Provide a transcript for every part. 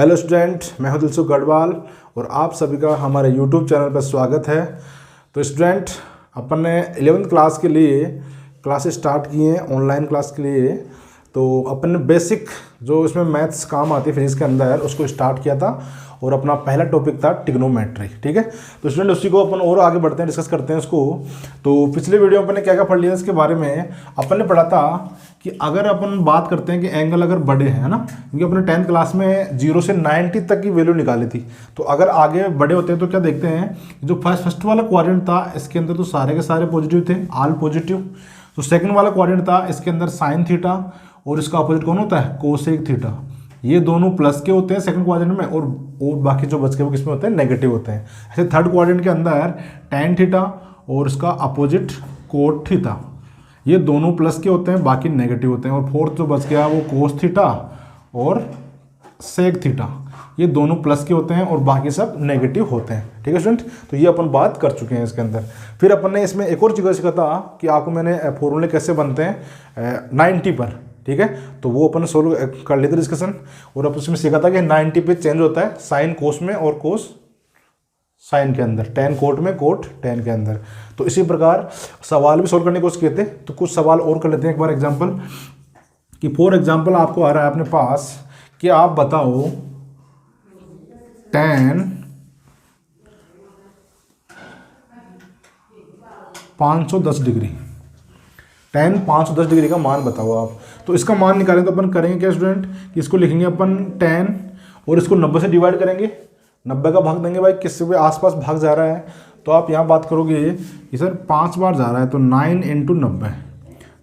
Hello student, मैं हूं दिलसुख गढ़वाल और आप सभी का हमारे यूट्यूब चैनल पर स्वागत है। तो स्टूडेंट, अपन ने 11th क्लास के लिए क्लासेस स्टार्ट किए हैं ऑनलाइन क्लास के लिए। तो अपन ने बेसिक जो इसमें मैथ्स काम आती है फिजिक्स के अंदर उसको स्टार्ट किया था और अपना पहला टॉपिक था ट्रिग्नोमेट्री। ठीक है, तो स्टूडेंट उसी को अपन और आगे बढ़ते हैं, डिस्कस करते हैं उसको। तो पिछले वीडियो में अपन ने क्या क्या पढ़ लिया इसके बारे में। अपन ने पढ़ा था कि अगर अपन बात करते हैं कि एंगल अगर बड़े हैं ना, क्योंकि अपने 10th क्लास में 0 से 90 तक की वैल्यू निकाली थी। तो अगर आगे बड़े होते हैं तो क्या देखते हैं, जो फर्स्ट वाला क्वाड्रेंट था इसके अंदर तो सारे के सारे पॉजिटिव थे, ऑल पॉजिटिव। तो सेकंड वाला क्वाड्रेंट था, इसके अंदर साइन थीटा और इसका अपोजिट कौन होता है, कोसेक थीटा। ये दोनों प्लस के होते हैं सेकंड क्वाड्रेंट में, और बाकी जो बच के वो किसमें होते हैं, नेगेटिव होते हैं। ऐसे थर्ड क्वाड्रेंट के अंदर टैन थीटा और इसका अपोजिट कोट थीटा, ये दोनों प्लस के होते हैं, बाकी नेगेटिव होते हैं। और फोर्थ जो बच गया वो कोस थीटा और सेक थीटा, ये दोनों प्लस के होते हैं और बाकी सब नेगेटिव होते हैं। ठीक है स्टूडेंट, तो ये अपन बात कर चुके हैं इसके अंदर। फिर अपन ने इसमें एक और चीज़ सीखा था कि आपको मैंने फॉर्मूले कैसे बनते हैं 90 पर। ठीक है, तो वो अपन सोल्व कर लेते डिस्कशन। और अब उसमें सीखा था कि 90 पे चेंज होता है साइन कोस में और कोस साइन के अंदर, टेन कोट में, कोट टेन के अंदर। तो इसी प्रकार सवाल भी सोल्व करने की कोशिश किए थे। तो कुछ सवाल और कर लेते हैं एक बार एग्जांपल कि फॉर एग्जांपल आपको आ रहा है अपने पास कि आप बताओ tan 510 डिग्री, tan 510 डिग्री का मान बताओ आप। तो इसका मान निकालें तो अपन करेंगे क्या स्टूडेंट कि इसको लिखेंगे अपन tan और इसको 90 से डिवाइड करेंगे, 90 का भाग देंगे भाई, किससे भी आसपास भाग जा रहा है। तो आप यहाँ बात करोगे कि सर 5 बार जा रहा है तो 9 × 90,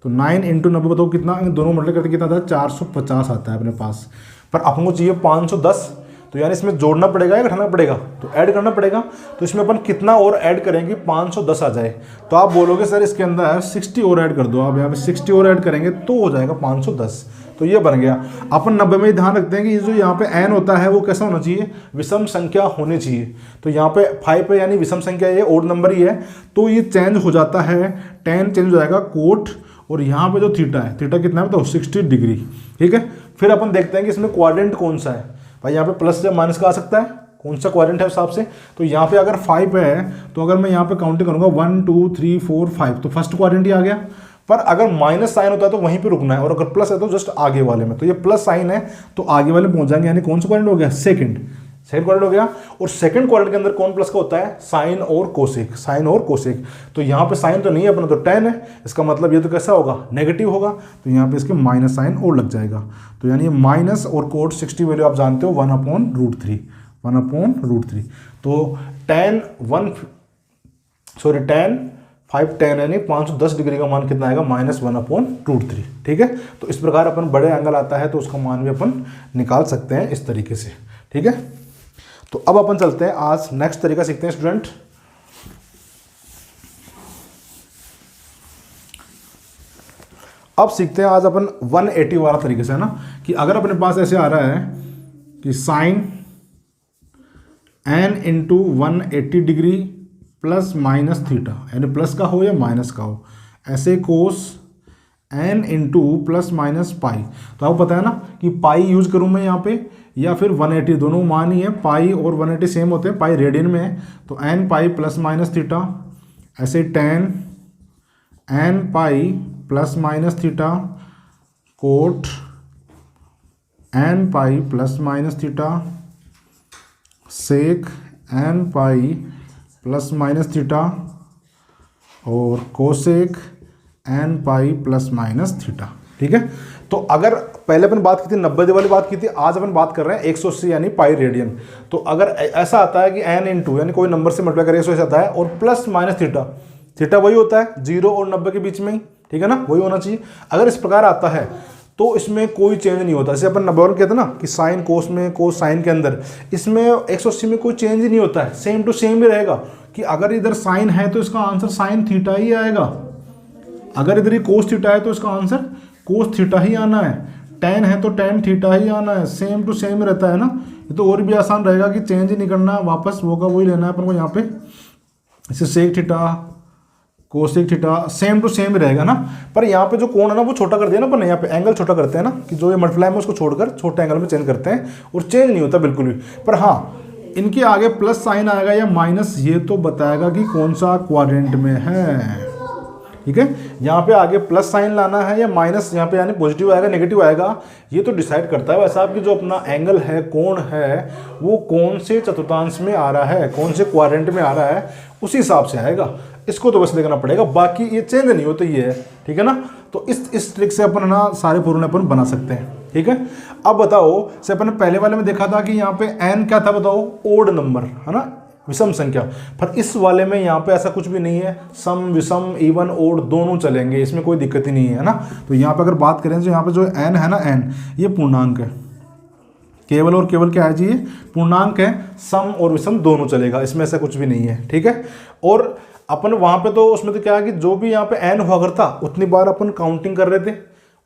तो 9 × 90 बताओ कितना, दोनों मल्टीप्लाई करके कितना था, 450 आता है अपने पास। पर अपन को चाहिए 510, तो यानी इसमें जोड़ना पड़ेगा या घटाना पड़ेगा, तो ऐड करना पड़ेगा। तो इसमें अपन कितना और ऐड करेंगे, 510 आ जाए। तो आप बोलोगे सर इसके अंदर 60 और ऐड कर दो, आप यहाँ पे 60 और ऐड करेंगे तो हो जाएगा 510। तो ये बन गया। अपन 90 में ध्यान रखते हैं कि ये जो यहाँ पे n होता है वो कैसा होना चाहिए, विषम संख्या होनी चाहिए। तो यहाँ पे 5 है यानी विषम संख्या, ये ओड नंबर ही है, तो ये चेंज हो जाता है, tan चेंज हो जाएगा कोट, और यहाँ पे जो थीटा है, थीटा कितना है तो 60 डिग्री। ठीक है, फिर अपन देखते हैं कि इसमें क्वाड्रेंट कौन सा है भाई। यहाँ पे प्लस या माइनस का आ सकता है, कौन सा क्वाड्रेंट है उस हिसाब से। तो यहाँ पे अगर 5 है तो अगर मैं यहाँ पे काउंटिंग करूँगा 1 2 3 4 5, तो फर्स्ट क्वाड्रेंट ही आ गया। पर अगर माइनस साइन होता है तो वहीं पे रुकना है, और अगर प्लस है तो जस्ट आगे वाले में। तो ये प्लस साइन है तो आगे वाले पहुंच जाएंगे, यानी कौन सा क्वाड्रेंट हो गया, सेकंड क्वाड्रेंट हो गया। और सेकंड क्वाड्रेंट के अंदर कौन प्लस का होता है, साइन और कोसेक, साइन और कोसेक। तो यहाँ पे साइन तो नहीं है अपना, तो tan है, इसका मतलब ये तो कैसा होगा, नेगेटिव होगा। तो यहाँ पे इसके माइनस साइन और लग जाएगा। तो यानी माइनस और कोट 60 वैल्यू आप जानते हो 1/√3, 1/√3। तो tan 5tan यानी 510 डिग्री का मान कितना आएगा, -1/√3। ठीक है, तो इस प्रकार अपन बड़े एंगल आता है तो उसका मान भी अपन निकाल सकते हैं इस तरीके से। ठीक है, तो अब अपन चलते हैं, आज नेक्स्ट तरीका सीखते हैं स्टूडेंट। अब सीखते हैं आज अपन 180 वाला तरीके से, है ना, कि अगर अपने पास ऐसे आ रहा है कि sine n × 180 degree plus minus theta, यानी प्लस का हो या माइनस का हो, ऐसे cos n × plus minus pi. तो आपको पता है ना कि पाई यूज करूं मैं यहाँ पे या फिर 180, दोनों मान ही है, पाई और 180 सेम होते हैं, पाई रेडियन में है। तो n pi plus minus theta, ऐसे tan n pi plus minus theta cot n pi plus minus theta sec n pi plus minus theta और cosec n pi plus minus theta. ठीक है, तो अगर पहले अपन बात की थी 90 वाली बात की थी, आज अपन बात कर रहे हैं 180 यानी पाई रेडियन। तो अगर ऐसा आता है कि n × यानी कोई नंबर से मल्टीप्लाई करके 180 आता है, और प्लस माइनस थीटा, थीटा वही होता है 0 और 90 के बीच में ही, ठीक है ना, वही होना चाहिए। अगर इस प्रकार आता है तो इसमें कोई चेंज नहीं होता। जैसे अपन 90 कहते हैं ना कि साइन कोस में, कोस साइन के अंदर, इसमें 180 में कोई चेंज ही नहीं होता है, सेम टू सेम ही रहेगा। कि अगर इधर साइन है तो इसका आंसर साइन थीटा ही आएगा, अगर इधर ही कोस थीटा है तो इसका आंसर कोस थीटा ही आना है, tan है तो tan थीटा ही आना है, सेम टू सेम रहता है ना। ये तो और भी आसान रहेगा कि चेंज ही नहीं करना, वापस वो का वही लेना है अपन को। यहाँ पे इसे sec theta cosec theta same to same ही रहेगा ना, पर यहाँ पे जो कोण है ना वो छोटा कर दिया ना अपन ने, यहाँ पे एंगल छोटा करते हैं ना, कि जो ये मल्टीप्लाई में उसको छोड़कर छोटे एंगल में चेंज करते हैं, और चेंज नहीं होता बिल्कुल भी। पर हाँ, इनके आगे प्लस साइन आएगा या माइनस, ये तो बताएगा कि कौन सा क्वाड्रेंट में है। ठीक है, यहाँ पे आगे प्लस साइन लाना है या माइनस, यहाँ पे यानी पॉजिटिव आएगा नेगेटिव आएगा, ये तो डिसाइड करता है वैसा आपकी जो अपना एंगल है, कोण है, वो कौन से चतुर्थांश में आ रहा है, कौन से क्वाड्रेंट में आ रहा है, उसी हिसाब से आएगा। इसको तो बस देखना पड़ेगा, बाकी ये चेंज नहीं होता ये है। ठीक है ना, तो इस ट्रिक से अपन ना सारे फॉर्मूले अपन बना सकते हैं। ठीक है, अब बताओ, से अपन ने पहले वाले में देखा था कि यहाँ पे n क्या था, बताओ, ओड नंबर है ना, विषम संख्या। पर इस वाले में यहाँ पे ऐसा कुछ भी नहीं है, सम, विषम, इवन, ओड दोनों चलेंगे, इसमें कोई दिक्कत ही नहीं है ना। तो यहाँ पे अगर बात करें तो यहाँ पे जो n है ना, n ये पूर्णांक है, केवल और केवल क्या है जी, ये पूर्णांक है, सम और विषम दोनों चलेगा, इसमें ऐसा कुछ भी नहीं है। ठीक है, और अपन वहाँ पे तो उसमें तो क्या है कि जो भी यहाँ पे n हुआ करता उतनी बार अपन काउंटिंग कर रहे थे,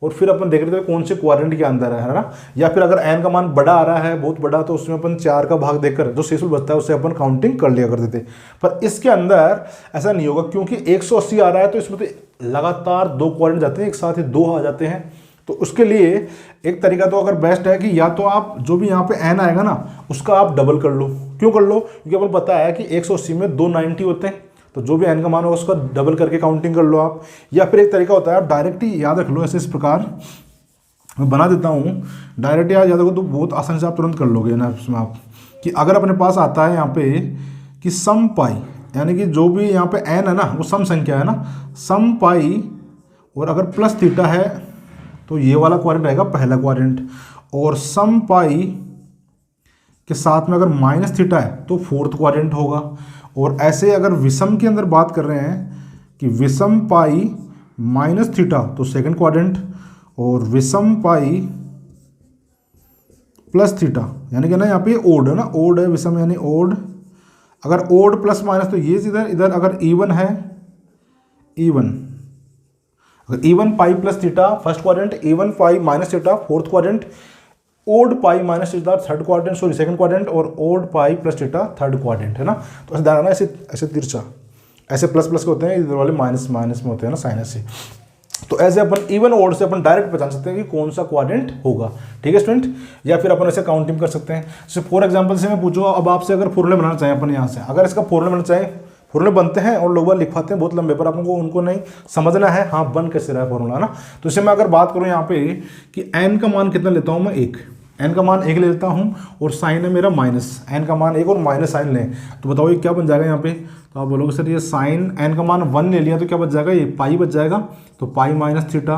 और फिर अपन देख रहे थे कौन से क्वाड्रेंट के अंदर है ना, या फिर अगर n का मान बड़ा आ रहा है, बहुत बड़ा, तो उसमें अपन 4 का भाग देकर जो शेषफल बचता है उससे अपन काउंटिंग कर लिया करते थे। पर इसके अंदर ऐसा नहीं होगा, क्योंकि 180 आ रहा है तो इसमें तो लगातार 2 क्वाड्रेंट जाते हैं, एक साथ ही 2 आ जाते हैं। तो उसके लिए एक तरीका तो अगर बेस्ट है कि या तो आप जो भी यहाँ पे n आएगा ना उसका आप डबल कर लो। क्यों कर लो, क्योंकि अपन पता है कि 180 में 2 90 होते हैं, तो जो भी n का मान होगा उसका डबल करके काउंटिंग कर लो आप। या फिर एक तरीका होता है आप डायरेक्ट ही याद रख लो, ऐसे इस प्रकार मैं बना देता हूँ, डायरेक्ट याद रखो तो बहुत आसानी से आप तुरंत कर लोगे ना इसमें आप, कि अगर अपने पास आता है यहाँ पे कि सम पाई, यानी कि जो भी यहाँ पे n है ना वो सम संख्या है ना, सम पाई, और अगर प्लस थीटा है तो ये वाला क्वाड्रेंट रहेगा पहला क्वाड्रेंट, और सम पाई के साथ में अगर माइनस थीटा है तो फोर्थ क्वाड्रेंट होगा। और ऐसे अगर विषम के अंदर बात कर रहे हैं कि विषम पाई माइनस थीटा तो सेकंड क्वाड्रेंट, और विषम पाई प्लस थीटा यानी कि ना यहाँ पे ओड है ना, ओड है विषम यानी ओड, अगर ओड प्लस माइनस तो ये इधर इधर, अगर इवन है इवन, अगर even pi plus theta first quadrant, even pi minus theta fourth quadrant, odd pi minus theta third quadrant, sorry second quadrant, और odd pi plus theta third quadrant है ना। तो ऐसे ध्यान, ऐसे ऐसे तिरछा, ऐसे प्लस प्लस के होते हैं, इधर वाले माइनस माइनस में होते हैं ना, साइनस से। तो ऐसे अपन इवन ओड से अपन डायरेक्ट पहचान सकते हैं कि कौन सा क्वाड्रेंट होगा। ठीक है स्टूडेंट, या फिर अपन ऐसे काउंटिंग कर सकते हैं। जैसे फॉर एग्जांपल से मैं पूछूँ अब आपसे, अगर फॉर्मूले बनाना चाहें अपन यहाँ से, अगर इसका फॉर्मूला बनाना चाहें, फॉर्मूले बनते हैं और लोग लिखवाते हैं बहुत लंबे, पर आपको उनको नहीं समझना है हाँ बन कैसे रहा है फॉर्मूला ना। तो इसे मैं अगर बात करूँ यहाँ पे कि n का मान कितना लेता हूँ मैं, 1, n का मान 1 ले लेता हूँ, और साइन है मेरा माइनस, n का मान 1 और माइनस साइन लें, तो बताओ ये क्या बन जाएगा यहाँ पे। तो आप बोलोगे सर ये साइन n का मान 1 ले लिया तो क्या बच जाएगा, ये पाई बच जाएगा, तो पाई minus theta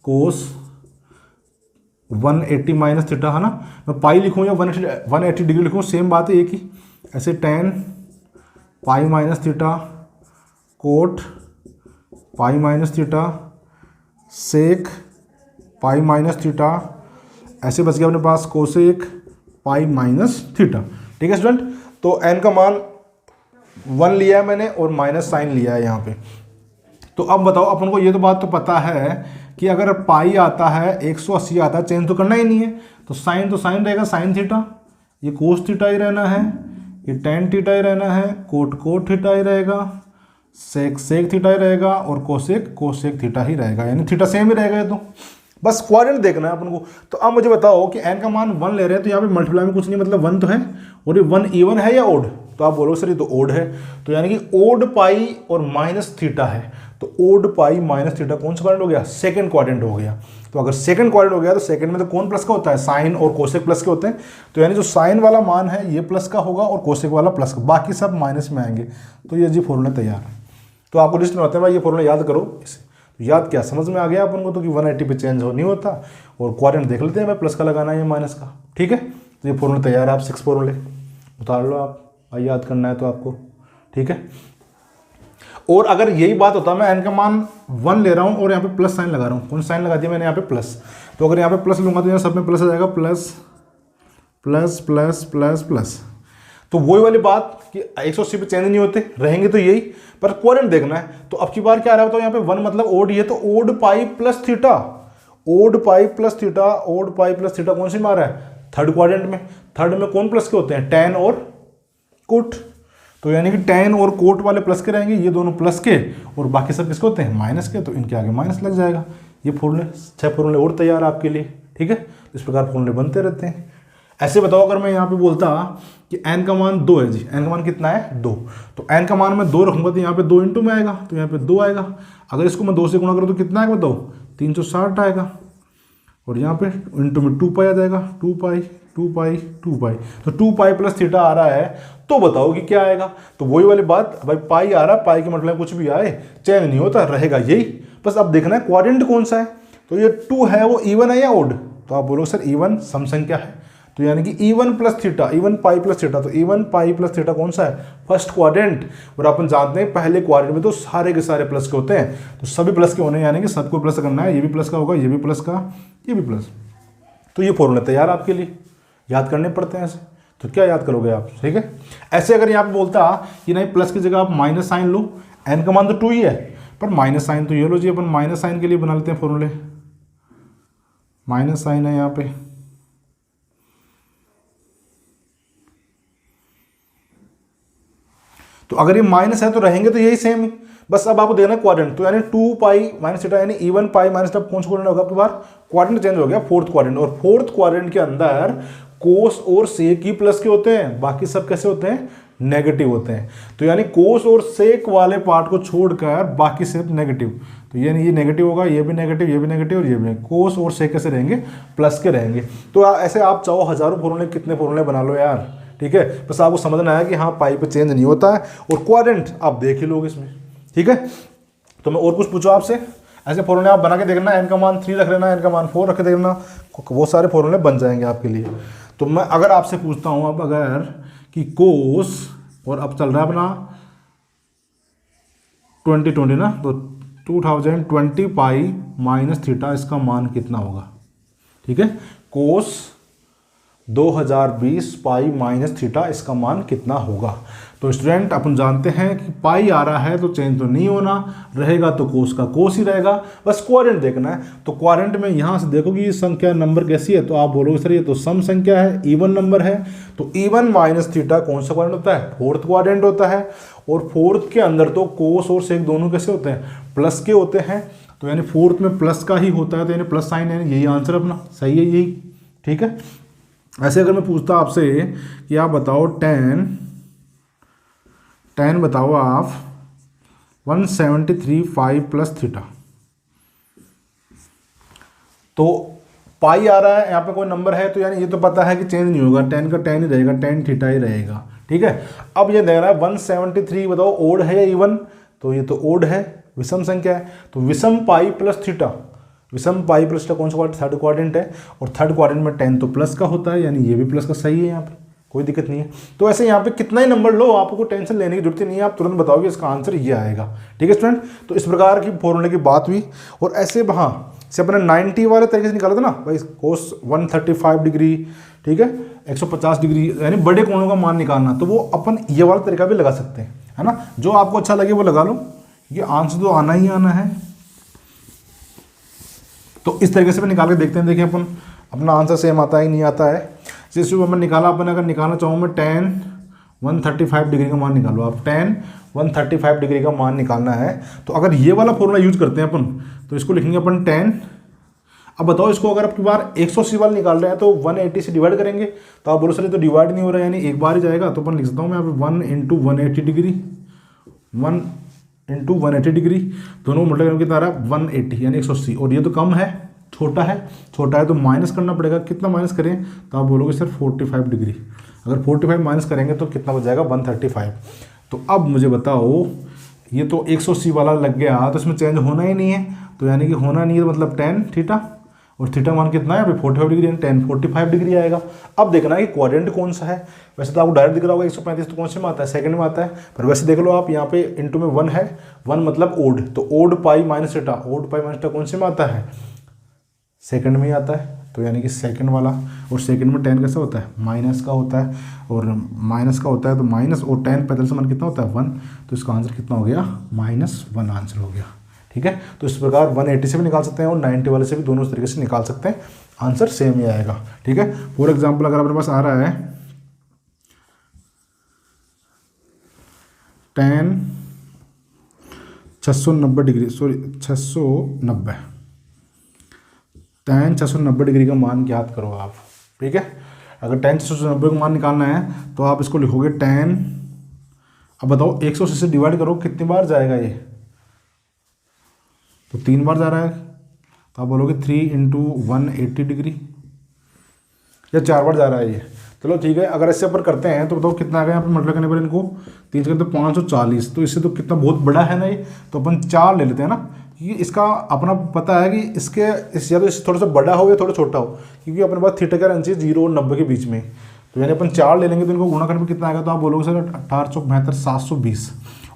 cos 180 minus theta है ना। मैं पाई लिखूँ या 180 डिग्री लिखूँ सेम बात है एक ही। ऐसे tan pi minus theta cot pi minus theta sec pi minus theta, ऐसे बच गया अपने पास कोसेक पाई माइनस थीटा। ठीक है स्टूडेंट, तो n का मान 1 लिया है मैंने और माइनस साइन लिया है यहाँ पे। तो अब बताओ अपन को ये तो बात तो पता है कि अगर पाई आता है 180 आता है, चेंज तो करना ही नहीं है, तो साइन रहेगा साइन थीटा, ये कोस थीटा ही रहना है, ये टेन थीटा ही रहना है, कोट थीटा ही रहेगा, सेक थीटा ही रहेगा, और कोसेक थीटा ही रहेगा, यानी थीटा सेम ही रहेगा। ये तो बस क्वाड्रेंट देखना है अपन को। तो अब मुझे बताओ कि n का मान 1 ले रहे हैं, तो यहाँ पे मल्टीप्लाई में कुछ नहीं, मतलब 1 तो है, और ये 1 इवन है या ओड, तो आप बोलोगे सर ये तो ओड है, तो यानी कि ओड पाई और माइनस थीटा है, तो ओड पाई माइनस थीटा कौन सा क्वाड्रेंट हो गया, सेकंड क्वाड्रेंट हो गया। तो अगर सेकंड क्वाड्रेंट हो गया तो सेकंड में तो कौन प्लस का होता है, साइन और कोसेक प्लस के होते हैं, तो यानी जो साइन वाला मान है ये प्लस का होगा और कोसेक वाला प्लस का, बाकी सब माइनस में आएंगे। तो ये जी फॉर्मूला तैयार है। तो आपको लिस्ट में होते हैं भाई, ये फॉर्मूला याद करो इसे। तो याद क्या समझ में आ गया अपन को, तो कि 180 पे चेंज हो नहीं होता, और क्वाड्रेंट देख लेते हैं भाई प्लस का लगाना है या माइनस का। ठीक है, तो ये फॉर्मूला तैयार है, आप 6 फॉर्मूले उतार लो आप, याद करना है तो आपको। ठीक है, और अगर यही बात होता मैं n का मान 1 ले रहा हूँ और यहाँ पे प्लस साइन लगा रहा हूँ, कौन साइन लगा दिया मैंने यहाँ पे प्लस, तो अगर यहाँ पे प्लस लूँगा तो यहाँ सब में प्लस आ जाएगा, plus plus plus plus plus. तो वही वाली बात कि 180 पे चेंज नहीं होते, रहेंगे तो यही, पर क्वाड्रेंट देखना है। तो अब की बार क्या आ रहा है तो यहाँ पे 1 मतलब ओड ही है, तो odd pi plus theta, odd pi plus theta, odd pi plus theta कौन सी मार रहा है, थर्ड क्वाड्रेंट में। थर्ड में कौन प्लस के होते हैं, टेन और कुट, तो यानी कि टेन और कोट वाले प्लस के रहेंगे, ये दोनों प्लस के और बाकी सब किसके होते हैं माइनस के, तो इनके आगे माइनस लग जाएगा। ये फॉर्मूले 6 फॉर्मूले और तैयार आपके लिए, ठीक है। इस प्रकार फॉर्मूले बनते रहते हैं। ऐसे बताओ अगर मैं यहाँ पे बोलता कि n का मान 2 है जी, n का मान कितना है 2, तो n का मान मैं 2 रखूंगा तो यहाँ पे 2 इंटू में आएगा, तो यहाँ पे 2 आएगा। अगर इसको मैं 2 से गुणा करूँ तो कितना आएगा बताओ, 360 आएगा। और यहाँ पे इंटू में 2 पाई आ जाएगा, 2 पाई 2 पाई 2 पाई, तो 2 पाई प्लस थीटा आ रहा है, तो बताओ कि क्या आएगा। तो वही वाली बात भाई, पाई आ रहा है, पाई के मतलब कुछ भी आए चेंज नहीं होता, रहेगा यही। बस अब देखना है क्वाड्रेंट कौन सा है। तो ये 2 है वो इवन है या ओड, तो आप बोलोगे सर इवन सम संख्या है, तो यानी कि even plus theta, even pi plus theta, तो इवन पाई प्लस थीटा कौन सा है, फर्स्ट क्वाड्रेंट। और अपन जानते हैं पहले क्वाड्रेंट में तो सारे के सारे प्लस के होते हैं, तो सभी प्लस के होने यानी कि सबको प्लस करना है, ये भी प्लस का होगा, ये भी प्लस का, ये भी प्लस। तो ये फॉर्मूला तैयार आपके लिए, याद करने पड़ते हैं ऐसे। तो क्या याद करोगे आप, ठीक है। ऐसे अगर यहाँ पे बोलता कि नहीं प्लस की जगह आप माइनस साइन लो, एन का मान तो 2 ही है, पर माइनस साइन तो ये लो जी, अपन माइनस साइन के लिए बना लेते हैं फॉर्मूले। माइनस साइन है यहाँ पे, तो अगर ये माइनस है तो रहेंगे तो यही सेम ही। बस अब आपको देखना क्वाड्रेंट, तो यानी 2 पाई माइनस थीटा यानी इवन पाई माइनस थीटा, कौन सा क्वाड्रेंट होगा आपके बार, क्वाड्रेंट चेंज हो गया, फोर्थ क्वाड्रेंट। और फोर्थ क्वाड्रेंट के अंदर कोस और सेक ही प्लस के होते हैं, बाकी सब कैसे होते हैं, नेगेटिव होते हैं। तो यानी कोस और सेक वाले पार्ट को छोड़कर बाकी सिर्फ नेगेटिव, तो यानी ये नेगेटिव होगा, ये भी नेगेटिव, ये भी नेगेटिव और ये भी। कोस और सेक कैसे रहेंगे, प्लस के रहेंगे। तो ऐसे आप चाहो हजारों फॉर्मूले, कितने फॉर्मूले बना लो यार, ठीक है। बस आपको समझना है कि हाँ पाई पे चेंज नहीं होता है, और क्वाड्रेंट आप देख ही लोगे इसमें, ठीक है। तो मैं और कुछ पूछो आपसे, ऐसे फॉर्मूले आप बना के देखना, एन का मान 3 रख लेना, एन का मान 4 रख देना, वो सारे फॉर्मूले बन जाएंगे आपके लिए। तो मैं अगर आपसे पूछता हूँ अब अगर कि कोस, और अब चल रहा है अपना 2020 ना, तो 2020 पाई माइनस थीटा, इसका मान कितना होगा, ठीक है। कोस 2020 पाई माइनस थीटा, इसका मान कितना होगा। तो स्टूडेंट अपन जानते हैं कि पाई आ रहा है तो चेंज तो नहीं होना, रहेगा तो कोस का कोस ही रहेगा, बस क्वाड्रेंट देखना है। तो क्वाड्रेंट में यहाँ से देखो कि ये संख्या नंबर कैसी है, तो आप बोलोगे सर ये तो सम संख्या है, इवन नंबर है, तो इवन माइनस थीटा कौन सा क्वाड्रेंट होता है, फोर्थ क्वाड्रेंट होता है। और फोर्थ के अंदर तो कोस और सेक दोनों कैसे होते हैं, प्लस के होते हैं, तो यानी फोर्थ में प्लस का ही होता है, तो यानी प्लस साइन है, यही आंसर अपना सही है, यही, ठीक है। ऐसे अगर मैं पूछता आपसे कि आप बताओ टेन बताओ आप 173 पाई प्लस थीटा, तो पाई आ रहा है यहाँ पे कोई नंबर है, तो यानी ये तो पता है कि चेंज नहीं होगा, 10 का 10 ही रहेगा, 10 थीटा ही रहेगा, ठीक है। अब ये देख रहा है 173 बताओ ओड है या इवन, तो ये तो ओड है, विषम संख्या है, तो विषम पाई प्लस थीटा, विषम पाई प्लस थीटा कौन सा थर्ड क्वाड्रेंट है, और थर्ड क्वाड्रेंट में 10 तो प्लस का होता है, यानी ये भी प्लस का सही है, यहाँ पे कोई दिक्कत नहीं है। तो ऐसे यहाँ पे कितना ही नंबर लो, आपको टेंशन लेने की जरूरत नहीं है, आप तुरंत बताओगे इसका आंसर ये आएगा, ठीक है स्टूडेंट। तो इस प्रकार की फॉर्मूले की बात हुई। और ऐसे हाँ से अपने 90 वाले तरीके से निकाला था ना भाई, कोस 135 डिग्री, ठीक है, 150 डिग्री, यानी बड़े कोणों का मान निकालना, तो वो अपन ये वाला तरीका भी लगा सकते हैं, है ना। जो आपको अच्छा लगे वो लगा लो, ये आंसर तो आना ही आना है। तो इस तरीके से भी निकाल के देखते हैं, देखिए अपन अपना आंसर सेम आता है कि नहीं आता है। जैसे अपन निकाला, अपन अगर निकालना चाहूँ मैं tan 135 डिग्री का मान निकालो आप, tan 135 डिग्री का मान निकालना है, तो अगर ये वाला फॉर्मूला यूज करते हैं अपन, तो इसको लिखेंगे अपन tan। अब बताओ इसको अगर आपकी बार 180 वाला निकाल रहे हैं तो 180 से डिवाइड करेंगे, तो आप बोलो सर ये तो डिवाइड नहीं हो रहा है, यानी एक बार ही जाएगा, तो अपन लिख सकता हूँ मैं यहाँ पे 1 इंटू 180 डिग्री, 1 इंटू 180 डिग्री, दोनों मल्टीप्लाई करके कितना आ रहा है 180, यानी 180। और ये तो कम है, छोटा है तो माइनस करना पड़ेगा, कितना माइनस करें, तो आप बोलोगे सर 45 डिग्री। अगर 45 माइनस करेंगे तो कितना बच जाएगा 135। तो अब मुझे बताओ, ये तो 180 वाला लग गया, तो इसमें चेंज होना ही नहीं है, तो यानी कि होना नहीं है, तो मतलब tan थीटा, और थीटा मान कितना है अभी 45 डिग्री, यानी tan 45 डिग्री आएगा। अब देखना है कि क्वाड्रेंट कौन सा है। वैसे तो आपको डायरेक्ट दिख रहा होगा 135 तो कौन से में आता है, सेकंड में आता है, पर वैसे देख लो आप यहाँ पे इंटू में 1 है, 1 मतलब ओड, तो odd pi minus theta, odd pi minus theta कौन से में आता है, सेकंड में ही आता है, तो यानी कि सेकंड वाला। और सेकंड में tan कैसा होता है, माइनस का होता है, और माइनस का होता है, तो माइनस और tan 45 से मान कितना होता है 1, तो इसका आंसर कितना हो गया -1 आंसर हो गया, ठीक है। तो इस प्रकार 180 से भी निकाल सकते हैं और 90 वाले से भी, दोनों तरीके से निकाल सकते हैं, आंसर सेम ही आएगा, ठीक है। फॉर एग्जाम्पल अगर अपने पास आ रहा है tan 690 degree, sorry 690, tan 690 degree का मान ज्ञात करो आप। ठीक है, अगर tan 690 का मान निकालना है तो आप इसको लिखोगे tan, अब बताओ 180 से डिवाइड करो कितनी बार जाएगा ये, तो 3 बार जा रहा है, तो आप बोलोगे 3 इंटू 180 डिग्री, या 4 बार जा रहा है ये। चलो ठीक है, अगर इससे ऊपर करते हैं तो बताओ कितना आ गया यहाँ पर मल्टीप्लाई करने पर इनको, 3 से करते 540, तो इससे तो कितना बहुत बड़ा है ना ये, तो अपन 4 ले लेते हैं ना, क्योंकि इसका अपना पता है कि इसके इस या तो इससे थोड़ा सा बड़ा हो या थोड़ा छोटा हो, क्योंकि अपने पास थीटा का रेंज है 0 और 90 के बीच में, तो यानी अपन 4 ले लेंगे तो इनको गुणा करने पर कितना आएगा, तो आप बोलोगे सर 1872 720,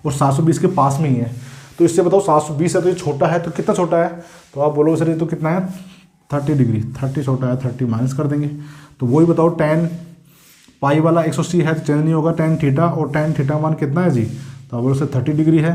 और 720 के पास में ही है, तो इससे बताओ 720 है तो ये छोटा है, तो कितना छोटा है, तो आप बोलोगे सर ये तो कितना है 30 डिग्री, 30 छोटा है, 30 माइनस कर देंगे, तो वही बताओ tan पाई वाला 180 है तो चेंज नहीं होगा, tan थीटा, और tan थीटा मान कितना है जी, तो आप बोलोगे सर 30 डिग्री है।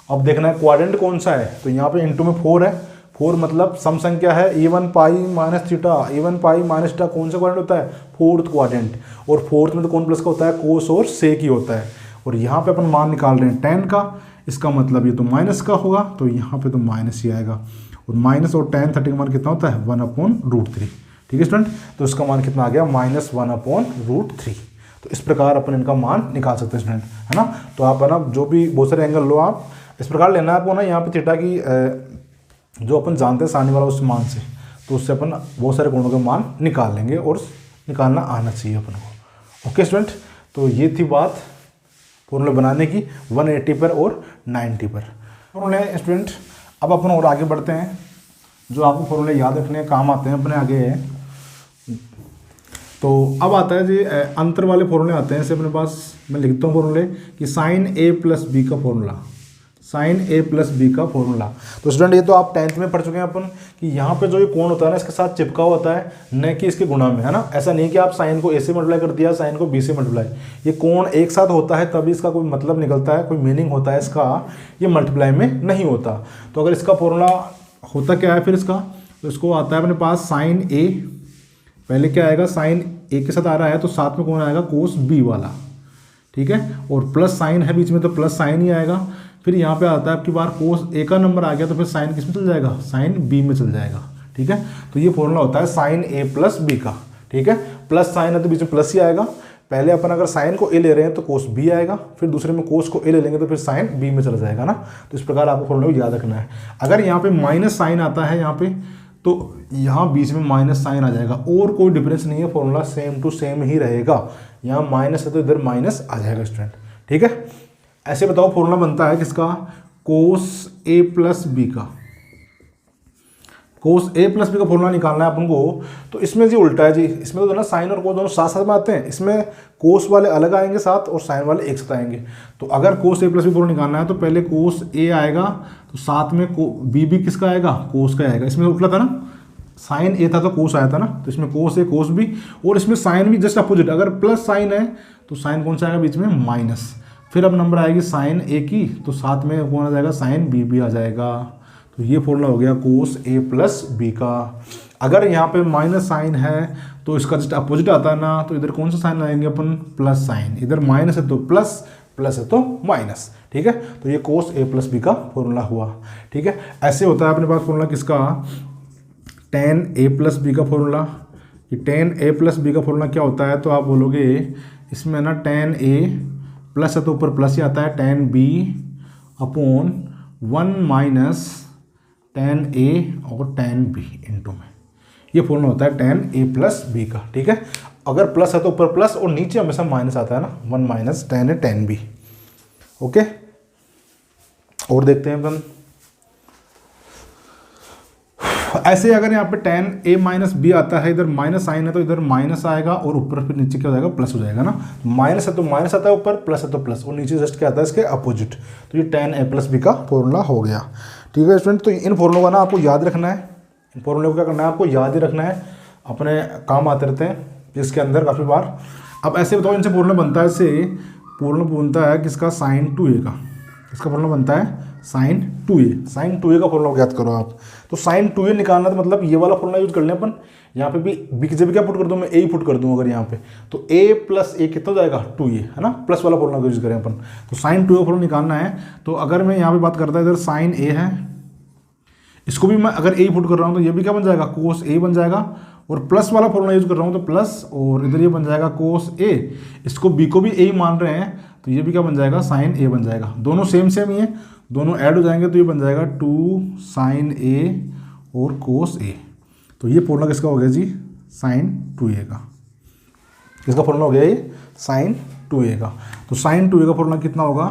अब देखना है क्वाड्रेंट कौन सा है, तो यहाँ पे इंटू में 4 है, 4 मतलब सम संख्या है, A1 पाई माइनस थीटा, A1 पाई माइनस थीटा कौन सा क्वाड्रेंट होता है, 4th क्वाड्रेंट, और 4th में तो कौन प्लस का होता है, कोस और सेक ही होता है, और यहाँ पे अपन मान निकाल रहे हैं tan का, इसका मतलब ये तो माइनस का होगा, तो यहाँ पे तो माइनस ही आएगा, और माइनस और tan 30 का मान कितना होता है 1/√3। ठीक है स्टूडेंट, तो इसका मान कितना आ गया -1/√3। तो इस प्रकार अपन इनका मान निकाल सकते हैं स्टूडेंट, है ना। तो आप है ना जो भी बहुत सारे एंगल लो आप इस प्रकार लेना है आपको ना, यहाँ पे थीटा की जो अपन जानते हैं सानी वाला उस मान से, तो उससे अपन बहुत सारे कोणों के मान निकाल लेंगे, और निकालना आना चाहिए अपन को। ओके स्टूडेंट, तो ये थी बात फॉर्मूले बनाने की 180 पर और 90 पर। फॉर्मूले स्टूडेंट अब अपन और आगे बढ़ते हैं, जो आपको फॉर्मूले याद रखने काम आते हैं अपने आगे। तो अब आता है जी अंतर वाले फॉर्मूले आते हैं, जैसे अपने पास मैं लिखता हूँ फॉर्मूले कि sin a प्लस बी का formula, sin a plus B का फॉर्मूला। तो स्टूडेंट ये तो आप 10th में पढ़ चुके हैं अपन कि यहाँ पे जो ये कोण होता है ना इसके साथ चिपका होता है, न कि इसके गुणा में, है ना। ऐसा नहीं कि आप साइन को a से मल्टीप्लाई कर दिया, साइन को b से मल्टीप्लाई, ये कोण एक साथ होता है तभी इसका कोई मतलब निकलता है, कोई मीनिंग होता है इसका, ये मल्टीप्लाई में नहीं होता। तो अगर इसका फॉर्मूला होता क्या है फिर इसका, तो इसको आता है अपने पास sin a, पहले क्या आएगा sin a के साथ आ रहा है तो साथ में कौन आएगा cos b वाला, ठीक है, और प्लस साइन है बीच में तो प्लस साइन ही आएगा। फिर यहाँ पे आता है आपकी बार cos a का नंबर आ गया तो फिर साइन किस में चल जाएगा, साइन b में चल जाएगा। ठीक है, तो ये फॉर्मूला होता है sin a प्लस b का। ठीक है, प्लस साइन है तो बीच में प्लस ही आएगा, पहले अपन अगर साइन को a ले रहे हैं तो cos b आएगा, फिर दूसरे में cos को a ले लेंगे तो फिर साइन b में चला जाएगा ना। तो इस प्रकार आपको फॉर्मूला याद रखना है। अगर यहाँ पे माइनस साइन आता है यहाँ पे, तो यहाँ बीच में माइनस साइन आ जाएगा, और कोई डिफरेंस नहीं है, फॉर्मूला सेम टू सेम ही रहेगा। यहाँ माइनस है तो इधर माइनस आ जाएगा स्टूडेंट। ठीक है, ऐसे बताओ फॉर्मूला बनता है किसका, cos a प्लस बी का। cos a प्लस बी का फॉर्मूला निकालना है अपन को, तो इसमें जी उल्टा है जी, इसमें तो ना साइन और cos दोनों साथ साथ में आते हैं, इसमें cos वाले अलग आएंगे साथ और साइन वाले एक साथ आएंगे। तो अगर cos a plus B formula निकालना है तो पहले cos a आएगा तो साथ में b भी किसका आएगा, cos का आएगा। इसमें उल्टा था ना, साइन a था तो cos आया था ना, तो इसमें cos a cos b, और इसमें साइन भी जस्ट अपोजिट, अगर प्लस साइन है तो साइन कौन सा आएगा बीच में, माइनस। फिर अब नंबर आएगी साइन a की तो साथ में कौन आ जाएगा, साइन b भी आ जाएगा। तो ये फॉर्मूला हो गया cos a प्लस बी का। अगर यहाँ पे माइनस साइन है तो इसका जस्ट अपोजिट आता है ना, तो इधर कौन सा साइन लाएंगे अपन, प्लस साइन, इधर माइनस है तो प्लस, प्लस है तो माइनस। ठीक है, तो ये cos a प्लस बी का फॉर्मूला हुआ। ठीक है, ऐसे होता है अपने पास फॉर्मूला किसका, tan a प्लस बी का फॉर्मूला। ये tan a प्लस बी का फॉर्मूला क्या होता है, तो आप बोलोगे इसमें ना tan a प्लस है तो ऊपर प्लस ही आता है, tan b upon 1 minus tan a और tan b इंटू में, ये फॉर्मूला होता है tan a प्लस बी का। ठीक है, अगर प्लस है तो ऊपर प्लस और नीचे हमेशा माइनस आता है ना, 1 minus tan a tan b। Okay, और देखते हैं अपन ऐसे, अगर यहाँ पे tan a माइनस बी आता है, इधर माइनस साइन है तो इधर माइनस आएगा और ऊपर फिर नीचे क्या हो जाएगा, प्लस हो जाएगा ना। माइनस है तो माइनस आता है ऊपर, प्लस है तो प्लस, और नीचे जस्ट क्या आता है इसके अपोजिट। तो ये tan a प्लस बी का फॉर्मूला हो गया। ठीक है स्टूडेंट, तो इन फॉर्मूलों का ना आपको याद रखना है, इन फॉर्मूलों को क्या करना है, आपको याद ही रखना है, अपने काम आते रहते हैं इसके अंदर काफ़ी बार। अब ऐसे बताओ इनसे फॉर्मूला बनता है, इससे फॉर्मूला बनता है किसका, sin 2a का। इसका फॉर्मूला बनता है साइन 2a। साइन 2a का फॉर्मूला ज्ञात करो आप। तो साइन 2a निकालना तो मतलब ये वाला फॉर्मूला यूज कर लें अपन। यहाँ पे भी b की जगह क्या पुट कर दूँ मैं, a ही पुट कर दूँ अगर यहाँ पे, तो a प्लस a कितना हो जाएगा 2a, है ना, प्लस वाला फॉर्मूला यूज करें अपन। तो साइन 2a फॉर्मूला निकालना है। तो अगर मैं यहाँ पे बात करता है इधर साइन a है, इसको भी मैं अगर a पुट कर रहा हूँ तो ये भी क्या बन जाएगा कोस a बन जाएगा, और प्लस वाला फॉर्मूला यूज कर रहा हूँ तो प्लस, और इधर ये बन जाएगा कोस a, इसको b को भी a ही मान रहे हैं तो ये भी क्या बन जाएगा साइन a बन जाएगा। दोनों सेम सेम ही है, दोनों ऐड हो जाएंगे तो ये बन जाएगा 2 साइन a और कोस a। तो ये फॉर्मूला किसका हो गया जी, साइन 2a का। किसका फॉर्मूला हो गया ये, साइन 2a का। तो साइन 2a का फॉर्मूला कितना होगा,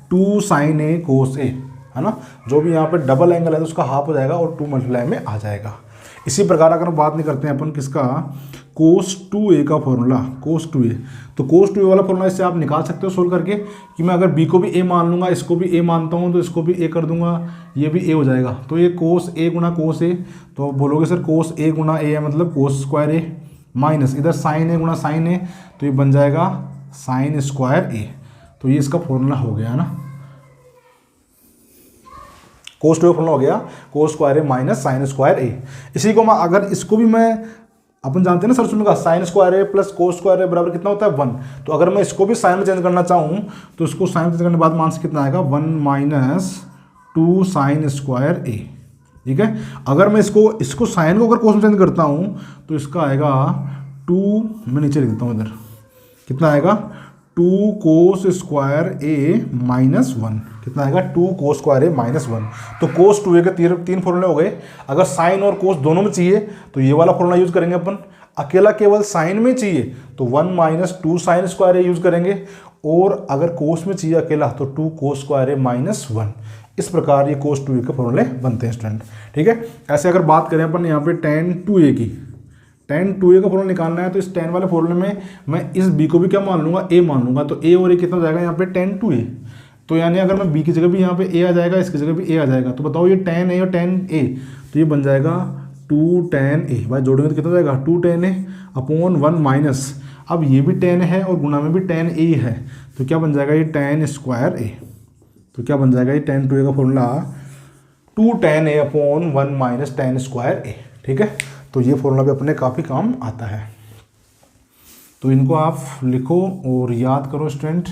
2 साइन a कोस a, है ना। जो भी यहाँ पे डबल एंगल है तो उसका हाफ हो जाएगा और 2 मल्टीप्लाई में आ जाएगा। इसी प्रकार अगर बात नहीं करते हैं अपन किसका, कोस 2a का फॉर्मूला, कोस 2a। तो कोस 2a वाला फॉर्मूला इससे आप निकाल सकते हो सोल्व करके कि मैं अगर b को भी a मान लूँगा, इसको भी a मानता हूँ तो इसको भी a कर दूंगा, ये भी a हो जाएगा। तो ये कोस a गुना कोस a, तो बोलोगे सर कोस a गुना a है मतलब कोस स्क्वायर a, माइनस इधर साइन a गुना साइन a, तो ये बन जाएगा साइन स्क्वायर a। तो ये इसका फॉर्मूला हो गया, है ना। कोस 2a फॉर्मूला हो गया कोस स्क्वायर ए माइनस साइन स्क्वायर ए। इसी को मैं अगर इसको भी मैं, अपन जानते हैं ना सर सुनने साइन स्क्वायर ए प्लस कोस स्क्वायर ए बराबर कितना होता है 1। तो अगर मैं इसको भी साइन में चेंज करना चाहूँ तो इसको साइन में चेंज करने के बाद मान से कितना आएगा 1 माइनस 2 साइन स्क्वायर ए, ठीक है। अगर मैं इसको साइन को अगर कोस में चेंज करता हूँ तो इसका आएगा 2, मैं नीचे लिख देता हूँ इधर, कितना आएगा 2 कोस स्क्वायर ए माइनस 1, कितना आएगा 2 कोस स्क्वायर ए माइनस 1। तो कोस 2a के तीन फॉर्मूले हो गए। अगर साइन और कोस दोनों में चाहिए तो ये वाला फॉर्मूला यूज करेंगे अपन। अकेला केवल साइन में चाहिए तो 1 माइनस 2 साइन स्क्वायर ए यूज करेंगे, और अगर कोस में चाहिए अकेला तो 2 कोस स्क्वायर ए माइनस 1। इस प्रकार ये कोस 2a के फॉर्मूले बनते हैं स्टूडेंट, ठीक है। ऐसे अगर बात करें अपन यहाँ पे tan 2a की, tan 2a का फॉर्मूला निकालना है तो इस tan वाले फॉर्मूले में मैं इस b को भी क्या मान लूँगा, a मान लूँगा। तो a और a कितना हो जाएगा यहाँ पे tan 2a। तो यानी अगर मैं b की जगह भी यहाँ पे a आ जाएगा, इसकी जगह भी a आ जाएगा। तो बताओ ये tan a और tan a, तो ये बन जाएगा 2 tan a, भाई जोड़ेंगे तो कितना हो जाएगा 2 tan a अपॉन 1 माइनस, अब ये भी tan है और गुणा में भी tan a है, तो क्या बन जाएगा ये tan स्क्वायर a। तो क्या बन जाएगा ये tan 2a का formula 2 tan a upon 1 minus tan square a, ठीक है। तो ये फॉर्मूला भी अपने काफ़ी काम आता है। तो इनको आप लिखो और याद करो स्टूडेंट,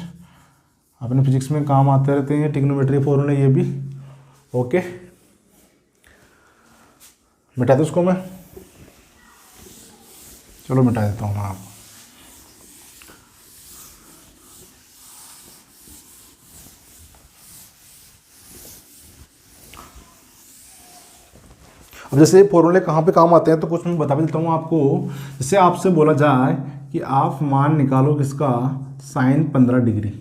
अपने फिजिक्स में काम आते रहते हैं ट्रिग्नोमेट्री फॉर्मूले ये भी। ओके, मिटा दो उसको मैं, चलो मिटा देता हूँ मैं आपको। अब जैसे फॉर्मूले कहाँ पे काम आते हैं तो कुछ मैं बता भी देता हूँ आपको। जैसे आपसे बोला जाए कि आप मान निकालो किसका, साइन 15 डिग्री,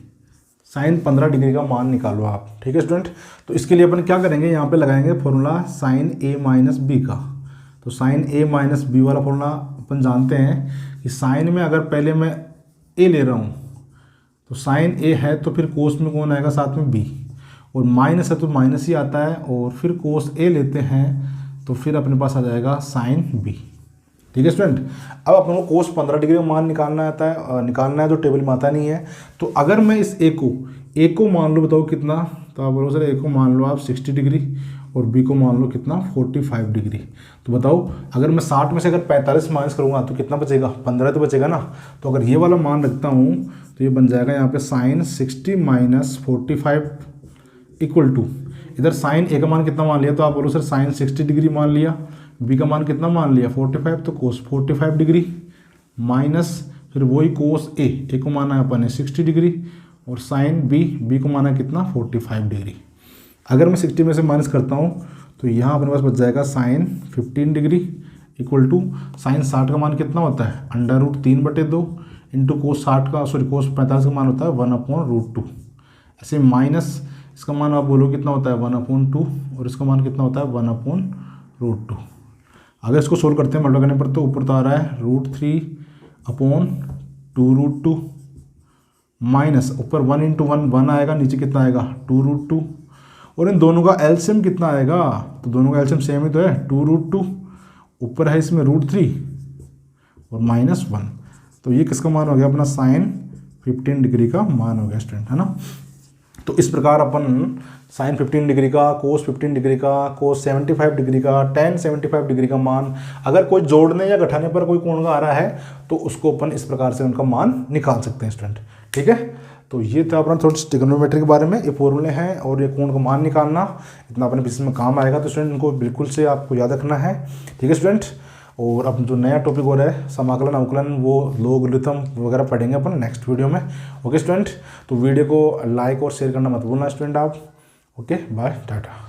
साइन 15 डिग्री का मान निकालो आप, ठीक है स्टूडेंट। तो इसके लिए अपन क्या करेंगे, यहाँ पे लगाएंगे formula sine a minus B का। तो साइन a माइनस बी वाला फॉर्मूला अपन जानते हैं कि साइन में अगर पहले मैं a ले रहा हूँ तो साइन a है तो फिर कोस में कौन आएगा साथ में b, और माइनस है तो माइनस ही आता है, और फिर कोस a लेते हैं तो फिर अपने पास आ जाएगा साइन b, ठीक है स्टूडेंट। अब अपन को कोस 15 डिग्री का मान निकालना है जो टेबल में आता नहीं है। तो अगर मैं इस a को मान लो, बताओ कितना, तो आप बोलो सर a को मान लो आप 60 डिग्री और b को मान लो कितना 45 डिग्री। तो बताओ अगर मैं 60 में से अगर 45 माइनस करूँगा तो कितना बचेगा, 15 तो बचेगा ना। तो अगर ये वाला मान रखता हूँ तो ये बन जाएगा यहाँ पे साइन 60 माइनस 45 इक्वल टू, इधर साइन a का मान कितना मान लिया, तो आप बोलो सर साइन 60 डिग्री मान लिया, b का मान कितना मान लिया 45, तो कोस 45 डिग्री माइनस फिर वही कोस a को माना है अपन ने 60 डिग्री, और साइन b को माना कितना 45 डिग्री। अगर मैं 60 में से माइनस करता हूँ तो यहाँ अपने पास बच जाएगा sine 15 degree equal to sine 60 का मान कितना होता है √3/2 इंटू कोस 45 का मान होता है 1/√2। ऐसे माइनस इसका मान आप बोलो कितना होता है 1/2, और इसका मान कितना होता है 1/√2। अगर इसको सोल्व करते हैं मल्टीप्लाई करने पर तो ऊपर तो आ रहा है √3/2√2 माइनस ऊपर 1 × 1 1 आएगा, नीचे कितना आएगा 2√2, और इन दोनों का एलसीएम कितना आएगा, तो दोनों का एलसीएम सेम ही तो है 2√2, ऊपर है इसमें √3 और -1। तो ये किसका मान हो गया अपना साइन 15 डिग्री का मान हो गया स्टूडेंट, है ना। तो इस प्रकार अपन साइन 15 डिग्री का, कोस 15 डिग्री का, कोस 75 डिग्री का, टेन 75 डिग्री का मान अगर कोई जोड़ने या घटाने पर कोई कोण का आ रहा है तो उसको अपन इस प्रकार से उनका मान निकाल सकते हैं स्टूडेंट। ठीक है, तो ये था अपना थोड़ा ट्रिग्नोमेट्री के बारे में, ये फॉर्मूले हैं और ये कोण का मान निकालना, इतना अपने बिजनेस में काम आएगा। तो स्टूडेंट इनको बिल्कुल से आपको याद रखना है। ठीक है स्टूडेंट, और अब जो नया टॉपिक हो रहा है समाकलन अवकलन, वो लोगरिथम वगैरह पढ़ेंगे अपन नेक्स्ट वीडियो में। ओके स्टूडेंट, तो वीडियो को लाइक और शेयर करना मत भूलना स्टूडेंट आप। Okay, bye, Tata.